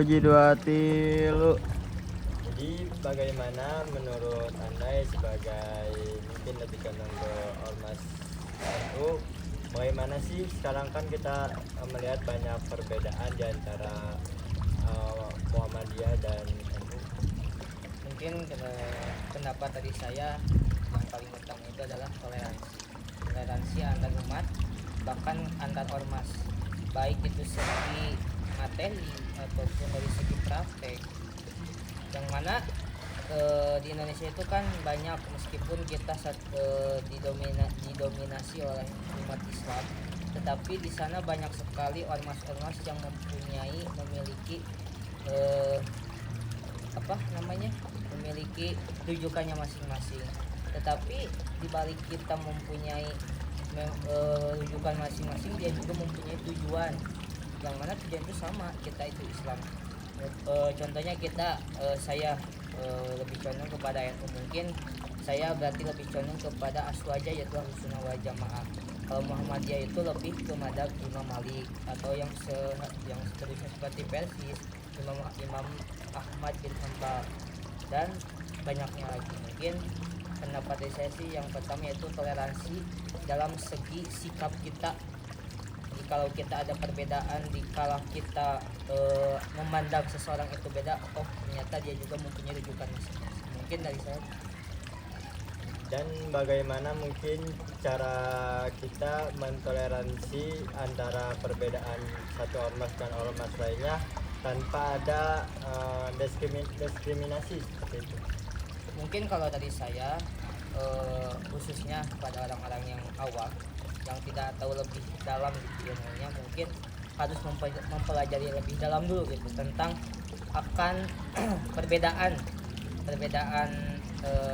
Puji dua tilu. Jadi bagaimana menurut Anda sebagai mungkin lebih condong ke ormas NU, bagaimana sih sekarang kan kita melihat banyak perbedaan di antara Muhammadiyah dan NU. Mungkin pendapat dari saya yang paling utama itu adalah toleransi antar umat, bahkan antar ormas, baik itu segi materi ataupun dari segi praktek, yang mana di Indonesia itu kan banyak, meskipun kita didominasi oleh umat Islam, tetapi di sana banyak sekali ormas-ormas yang memiliki memiliki rujukannya masing-masing. Tetapi dibalik kita mempunyai rujukan masing-masing, dia juga mempunyai tujuan, yang mana tujuan itu sama, kita itu Islam. Contohnya saya lebih condong kepada NU, mungkin saya berarti lebih condong kepada Aswaja, yaitu Ahlussunnah wal Jamaah. Kalau Muhammadiyah itu lebih ke madhab Imam Malik, atau yang seterusnya seperti Persis, Imam Ahmad bin Hanbal, dan banyaknya lagi. Mungkin pendapat dari saya sih yang pertama yaitu toleransi dalam segi sikap kita. Jadi kalau kita ada perbedaan, dikala kita memandang seseorang itu beda, oh ternyata dia juga mempunyai rujukan masing-masing. Mungkin dari saya. Dan bagaimana mungkin cara kita mentoleransi antara perbedaan satu ormas dan ormas lainnya tanpa ada diskriminasi seperti itu. Mungkin kalau dari saya, khususnya pada orang-orang yang awam yang tidak tahu lebih dalam gitu ilmunya, mungkin harus mempelajari lebih dalam dulu gitu tentang akan perbedaan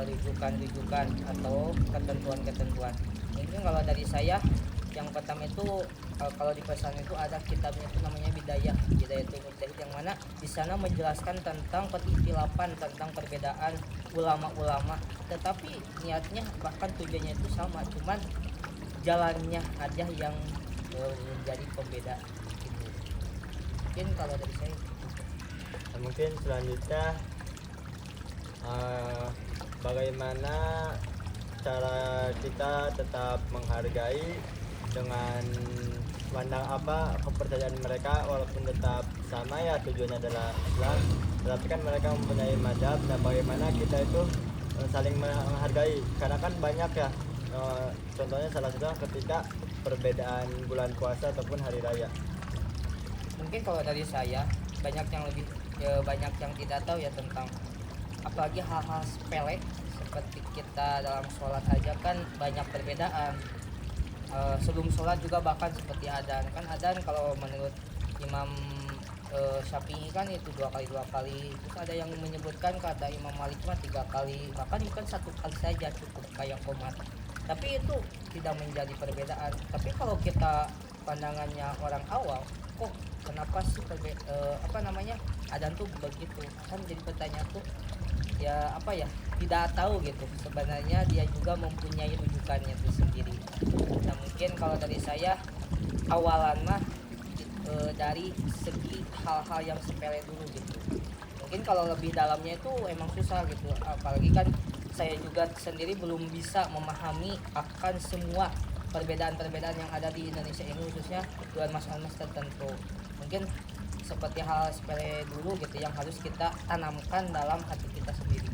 rujukan atau ketentuan. Mungkin kalau dari saya, yang pertama itu kalau di pesan itu ada kitabnya itu namanya Bidayah itu Mujtahid, yang mana di sana menjelaskan tentang keikhtilafan, tentang perbedaan ulama-ulama, tetapi niatnya bahkan tujuannya itu sama, cuman jalannya aja yang menjadi pembeda gitu. Mungkin kalau dari saya. Nah, mungkin selanjutnya bagaimana cara kita tetap menghargai dengan pandang kepercayaan mereka, walaupun tetap sama ya tujuannya adalah Islam, tetapi kan mereka mempunyai madhab. Nah, bagaimana kita itu saling menghargai, karena kan banyak ya, contohnya salah satunya ketika perbedaan bulan puasa ataupun hari raya. Mungkin kalau dari saya, banyak yang tidak tahu ya tentang, apalagi hal-hal sepele seperti kita dalam sholat aja kan banyak perbedaan. Sebelum sholat juga bahkan seperti adzan kalau menurut Imam Syafi'i kan itu 2 kali, terus ada yang menyebutkan kata Imam Malik cuma 3 kali, bahkan itu kan 1 kali saja cukup kayak qomat. Tapi itu tidak menjadi perbedaan. Tapi kalau kita pandangannya orang awam, kok kenapa sih adzan tuh begitu, kan jadi pertanyaan tuh tidak tahu gitu. Sebenarnya dia juga mempunyai rujukannya itu sendiri. Nah, mungkin kalau dari saya, awalan mah dari segi hal-hal yang sepele dulu gitu. Mungkin kalau lebih dalamnya itu emang susah gitu, apalagi kan saya juga sendiri belum bisa memahami akan semua perbedaan-perbedaan yang ada di Indonesia ini, khususnya dua ormas tertentu. Mungkin seperti hal sepele dulu gitu yang harus kita tanamkan dalam hati kita sendiri.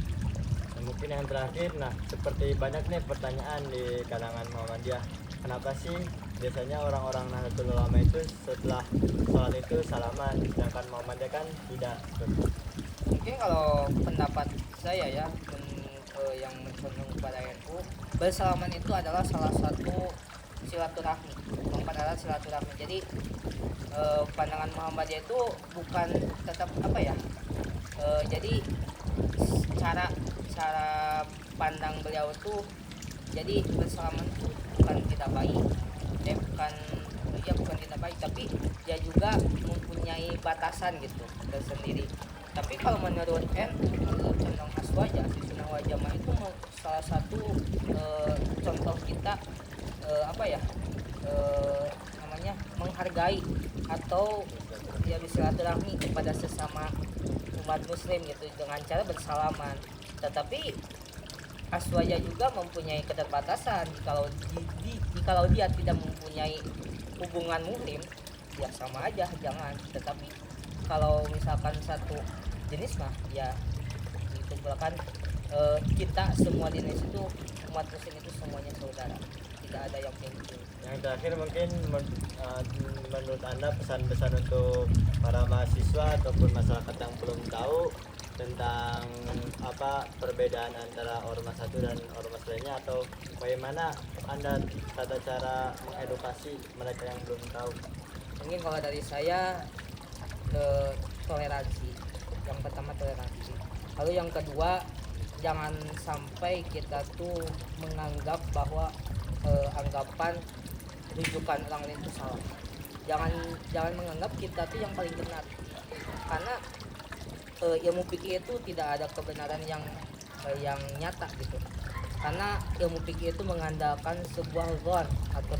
Nah, mungkin yang terakhir, seperti banyak nih pertanyaan di kalangan Muhammadiyah, kenapa sih biasanya orang-orang Nahdlatul Ulama itu setelah sholat itu salaman, sedangkan Muhammadiyah kan tidak? Mungkin kalau pendapat saya ya, yang mendukung kepada NU, bersalaman itu adalah salah satu silaturahmi, mempererat silaturahmi. Jadi pandangan Muhammadiyah itu bukan tetap jadi cara pandang beliau itu, jadi bersalaman itu bukan tidak baik, bukan tidak baik, tapi dia juga mempunyai batasan gitu tersendiri. Tapi kalau menurut menurut condong Aswaja, Ahlussunnah wal Jamaah itu salah satu contoh kita menghargai atau ya bersilaturahmi kepada sesama umat muslim gitu dengan cara bersalaman. Tetapi Aswaya juga mempunyai keterbatasan. Kalau dia tidak mempunyai hubungan muhrim, ya sama aja jangan. Tetapi kalau misalkan satu jenis mah ya itu kan kita semua jenis itu umat muslim itu semuanya saudara, tidak ada yang penting. Yang terakhir mungkin menurut Anda pesan-pesan untuk para mahasiswa ataupun masyarakat yang belum tahu tentang apa perbedaan antara ormas satu dan ormas lainnya, atau bagaimana Anda tata cara mengedukasi mereka yang belum tahu? Mungkin kalau dari saya toleransi. Yang pertama toleransi. Lalu yang kedua, jangan sampai kita tuh menganggap bahwa anggapan rujukan orang lain itu salah. Jangan menganggap kita tuh yang paling benar. Karena ilmu fikih itu tidak ada kebenaran yang nyata gitu. Karena ilmu fikih itu mengandalkan sebuah zon atau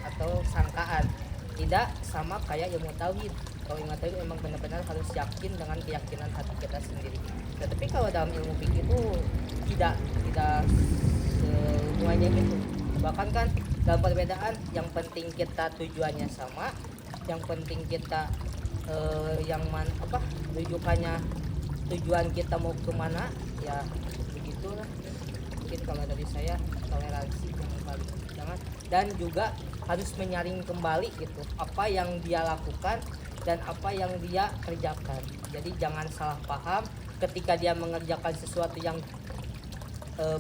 atau sangkaan. Tidak sama kayak ilmu tauhid. Kalau ilmu tauhid memang benar-benar harus yakin dengan keyakinan hati kita sendiri. Tetapi kalau dalam ilmu fikih itu tidak semuanya gitu. Bahkan kan dalam perbedaan yang penting kita tujuannya sama, yang penting kita rujukannya, tujuan kita mau kemana, ya begitulah. Mungkin kalau dari saya toleransi yang paling jangan, dan juga harus menyaring kembali gitu apa yang dia lakukan dan apa yang dia kerjakan. Jadi jangan salah paham ketika dia mengerjakan sesuatu yang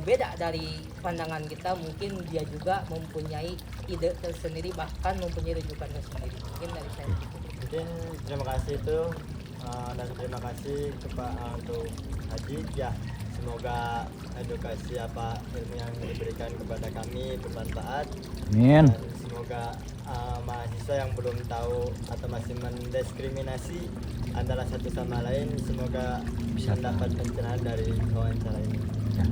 beda dari pandangan kita. Mungkin dia juga mempunyai ide tersendiri, bahkan mempunyai rujukan tersendiri. Mungkin dari saya begitu. Mungkin terima kasih itu dan terima kasih untuk Haji ya. Semoga edukasi apa ilmu yang diberikan kepada kami bermanfaat. Amin. Dan semoga mahasiswa yang belum tahu atau masih mendiskriminasi antara satu sama lain, semoga Bisa mendapat pencerahan dari wawancara ini. Ya.